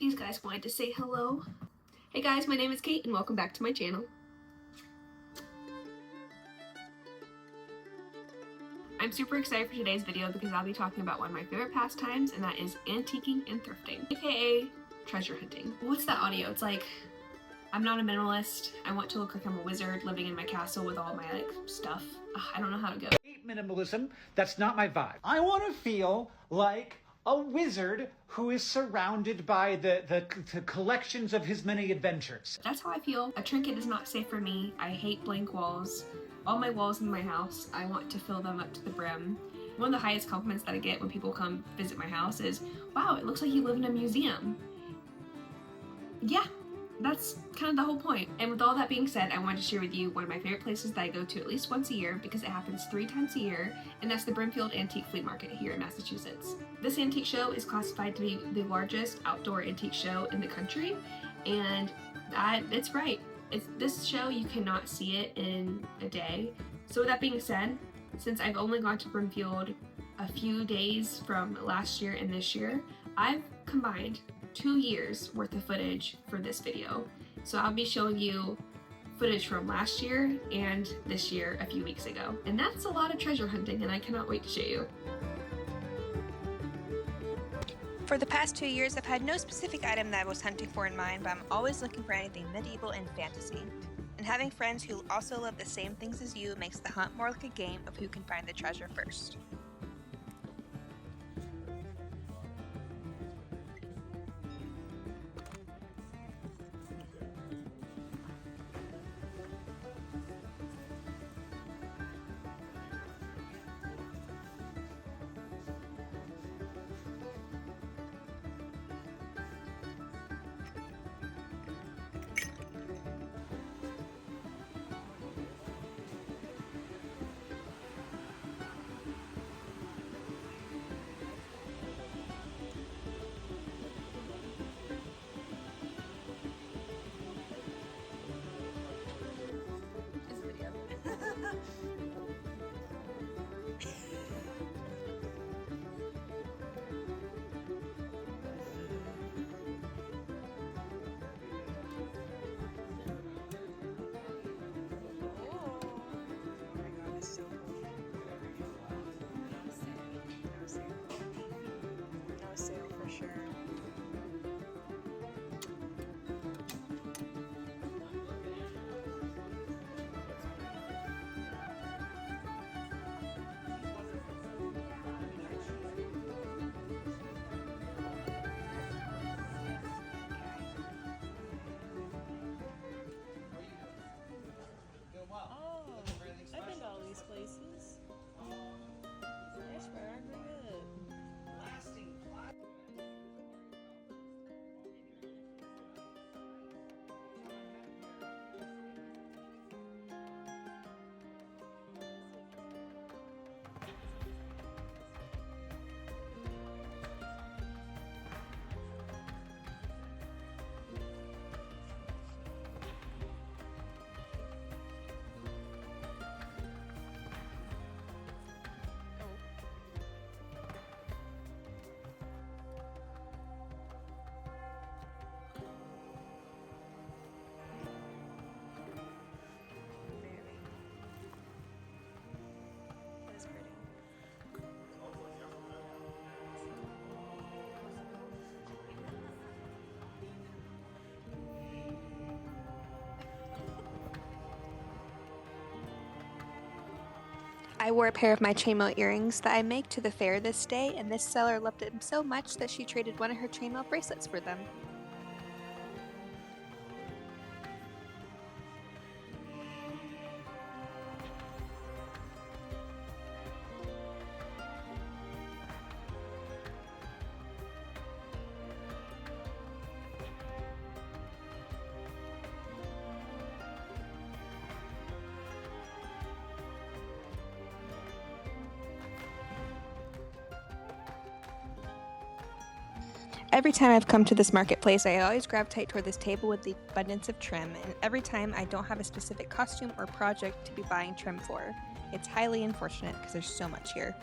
These guys wanted to say hello. Hey guys, my name is Kate and welcome back to my channel. I'm super excited for today's video because I'll be talking about one of my favorite pastimes, and that is antiquing and thrifting, aka treasure hunting. What's that audio? It's like, I'm not a minimalist. I want to look like I'm a wizard living in my castle with all my stuff. I don't know how to go. Minimalism, that's not my vibe. I want to feel like a wizard who is surrounded by the collections of his many adventures. That's how I feel. A trinket is not safe for me. I hate blank walls. All my walls in my house, I want to fill them up to the brim. One of the highest compliments that I get when people come visit my house is, wow, it looks like you live in a museum. Yeah, that's kind of the whole point. And with all that being said, I wanted to share with you one of my favorite places that I go to at least once a year because it happens 3 times a year, and that's the Brimfield Antique Flea Market here in Massachusetts. This antique show is classified to be the largest outdoor antique show in the country, and it's right. This show, you cannot see it in a day. So with that being said, since I've only gone to Brimfield a few days from last year and this year, I've combined 2 years worth of footage for this video. So I'll be showing you footage from last year and this year a few weeks ago. And that's a lot of treasure hunting, and I cannot wait to show you. For the past 2 years, I've had no specific item that I was hunting for in mind, but I'm always looking for anything medieval and fantasy. And having friends who also love the same things as you makes the hunt more like a game of who can find the treasure first. I've been to all these places. I swear I'm good. I wore a pair of my chainmail earrings that I make to the fair this day, and this seller loved them so much that she traded one of her chainmail bracelets for them. Every time I've come to this marketplace, I always gravitate toward this table with the abundance of trim, and every time I don't have a specific costume or project to be buying trim for. It's highly unfortunate because there's so much here.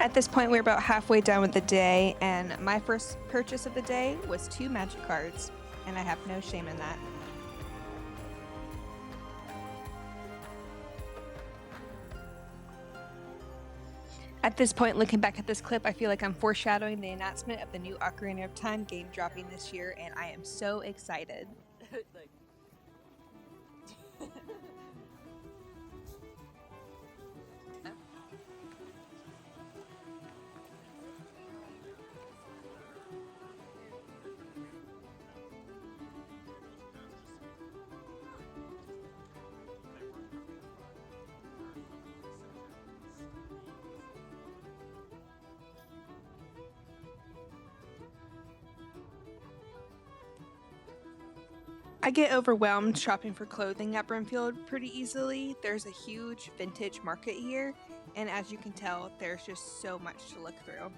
At this point, we're about halfway done with the day, and my first purchase of the day was 2 magic cards, and I have no shame in that. At this point, looking back at this clip, I feel like I'm foreshadowing the announcement of the new Ocarina of Time game dropping this year, and I am so excited. Like, I get overwhelmed shopping for clothing at Brimfield pretty easily. There's a huge vintage market here, and as you can tell, there's just so much to look through.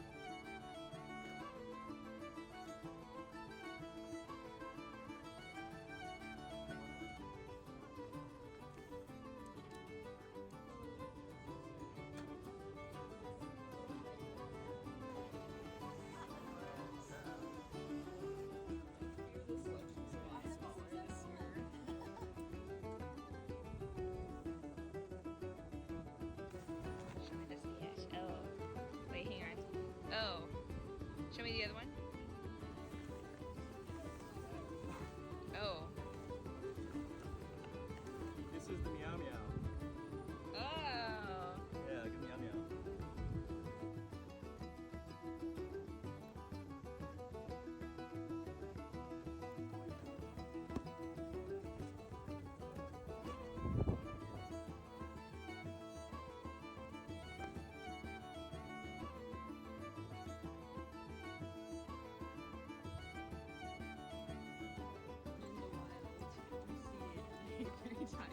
Oh, show me the other one. Oh. This is the Meow Meow. Oh. Yeah, look at Meow Meow. very tired.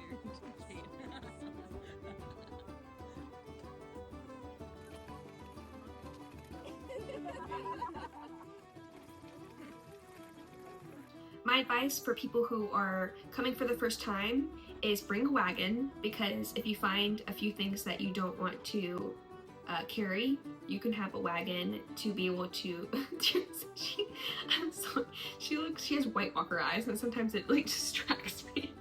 My advice for people who are coming for the first time is bring a wagon, because if you find a few things that you don't want to carry, you can have a wagon to be able to. I'm sorry, she has white walker eyes, and sometimes it like distracts me.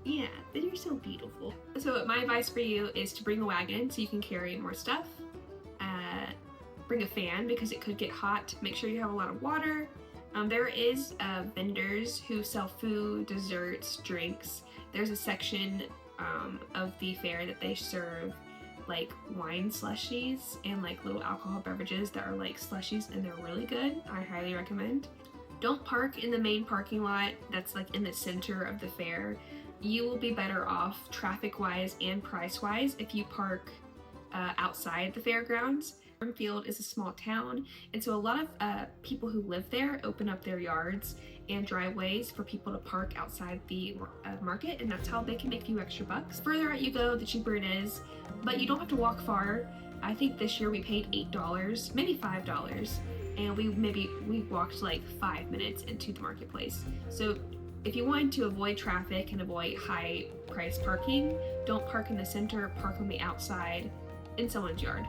Yeah, but you're so beautiful. So my advice for you is to bring a wagon so you can carry more stuff. Bring a fan because it could get hot. Make sure you have a lot of water. There is vendors who sell food, desserts, drinks. There's a section of the fair that they serve like wine slushies and like little alcohol beverages that are like slushies, and they're really good. I highly recommend. Don't park in the main parking lot that's like in the center of the fair. You will be better off traffic-wise and price-wise if you park outside the fairgrounds. Brimfield is a small town, and so a lot of people who live there open up their yards and driveways for people to park outside the market, and that's how they can make a few extra bucks. The further out you go, the cheaper it is, but you don't have to walk far. I think this year we paid $8, maybe $5, and we walked like 5 minutes into the marketplace. So if you want to avoid traffic and avoid high price parking, don't park in the center, park on the outside in someone's yard.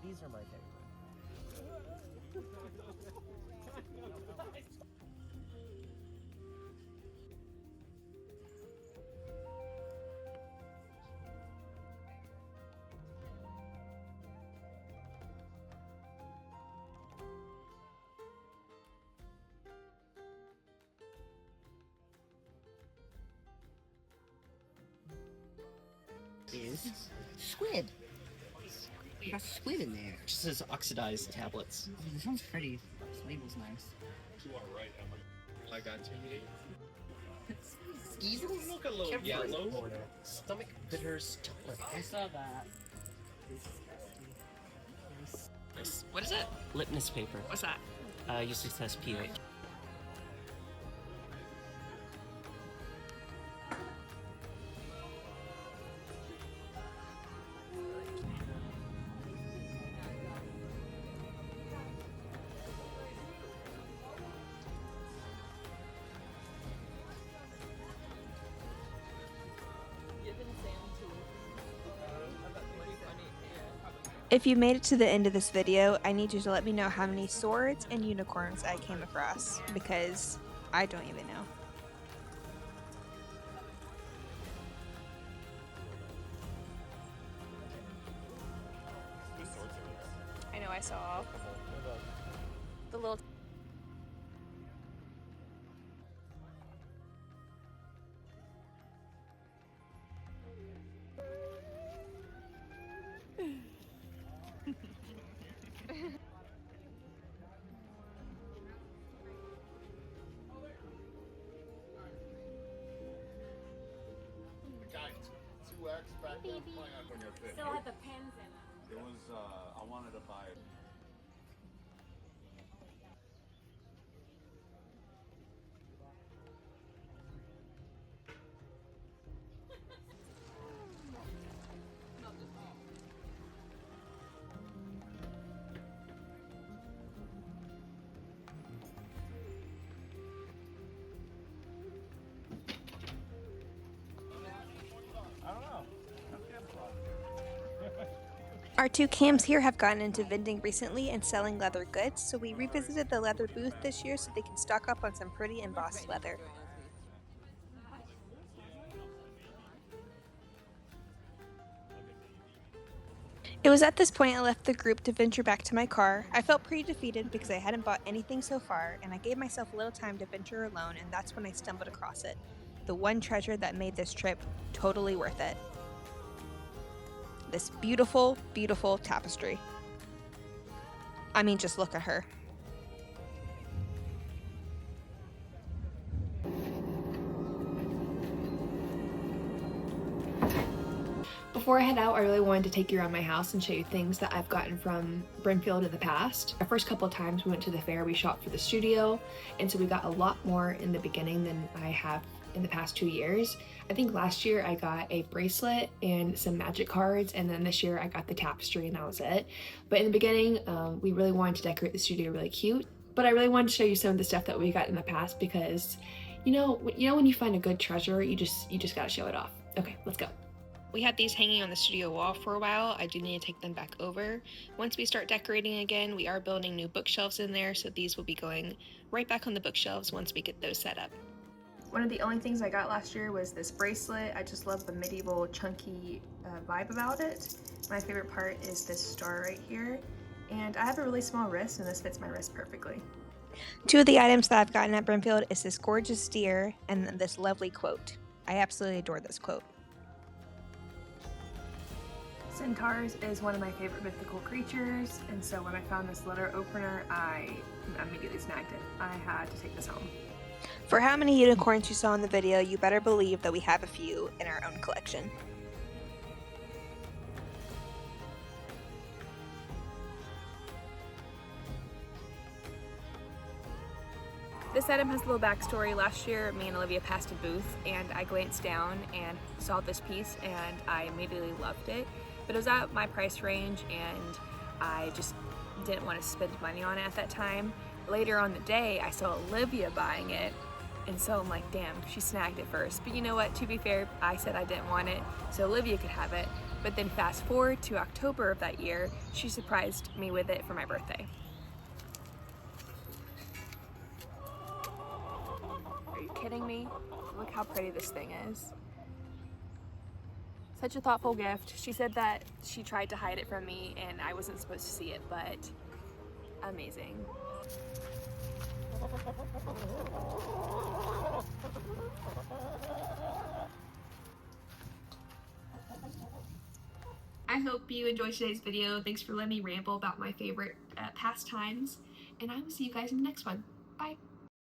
These are my favorite. Squid. You got squid in there. It just says oxidized tablets. Oh, this one's pretty. This label's nice. You are right, Emma. I got you. Skeezles? Look a little yellow. Stomach bitters chocolate. I saw that. Nice. What is it? Litmus paper. What's that? Used to test pH. If you made it to the end of this video, I need you to let me know how many swords and unicorns I came across, because I don't even know. I know, I saw the little... Got 2X back then playing on your fit. Still had the pins in it. It was, I wanted to buy it. I don't know. Our two cams here have gotten into vending recently and selling leather goods, so we revisited the leather booth this year so they can stock up on some pretty embossed leather. It was at this point I left the group to venture back to my car. I felt pretty defeated because I hadn't bought anything so far, and I gave myself a little time to venture alone, and that's when I stumbled across it. The one treasure that made this trip totally worth it. This beautiful, beautiful tapestry. I mean, just look at her. Before I head out, I really wanted to take you around my house and show you things that I've gotten from Brimfield in the past. Our first couple of times we went to the fair, we shopped for the studio, and so we got a lot more in the beginning than I have in the past 2 years. I think last year I got a bracelet and some magic cards, and then this year I got the tapestry and that was it. But in the beginning, we really wanted to decorate the studio really cute. But I really wanted to show you some of the stuff that we got in the past because, you know when you find a good treasure, you just gotta show it off. Okay, let's go. We had these hanging on the studio wall for a while. I do need to take them back over. Once we start decorating again, we are building new bookshelves in there, so these will be going right back on the bookshelves once we get those set up. One of the only things I got last year was this bracelet. I just love the medieval chunky vibe about it. My favorite part is this star right here. And I have a really small wrist, and this fits my wrist perfectly. Two of the items that I've gotten at Brimfield is this gorgeous deer and then this lovely quote. I absolutely adore this quote. Centaurs is one of my favorite mythical creatures, and so when I found this letter opener, I immediately snagged it. I had to take this home. For how many unicorns you saw in the video, you better believe that we have a few in our own collection. This item has a little backstory. Last year, me and Olivia passed a booth, and I glanced down and saw this piece, and I immediately loved it. But it was at my price range, and I just didn't want to spend money on it at that time. Later on the day, I saw Olivia buying it, and so I'm like, damn, she snagged it first. But you know what, to be fair, I said I didn't want it, so Olivia could have it. But then fast forward to October of that year, she surprised me with it for my birthday. Are you kidding me? Look how pretty this thing is. Such a thoughtful gift. She said that she tried to hide it from me and I wasn't supposed to see it, but amazing. I hope you enjoyed today's video. Thanks for letting me ramble about my favorite pastimes, and I will see you guys in the next one.